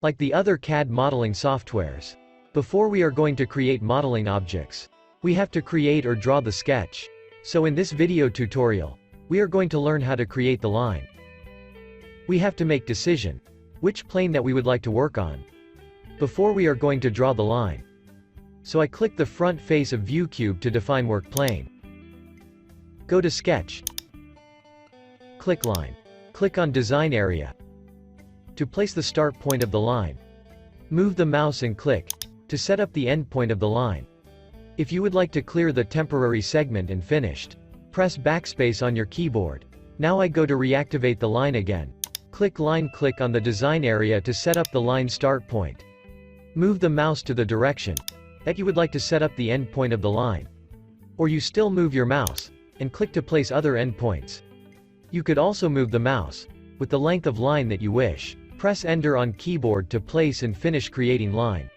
like the other CAD modeling softwares. Before we are going to create modeling objects, we have to create or draw the sketch. So in this video tutorial, we are going to learn how to create the line. We have to make decision which plane that we would like to work on before we are going to draw the line. So I click the front face of view cube to define work plane. Go to sketch. Click line. Click on design area to place the start point of the line. Move the mouse and click to set up the end point of the line. If you would like to clear the temporary segment and finished, press backspace on your keyboard. Now I go to reactivate the line again. Click line, click on the design area to set up the line start point. Move the mouse to the direction that you would like to set up the end point of the line. Or you still move your mouse and click to place other endpoints. You could also move the mouse with the length of line that you wish. Press Enter on keyboard to place and finish creating line.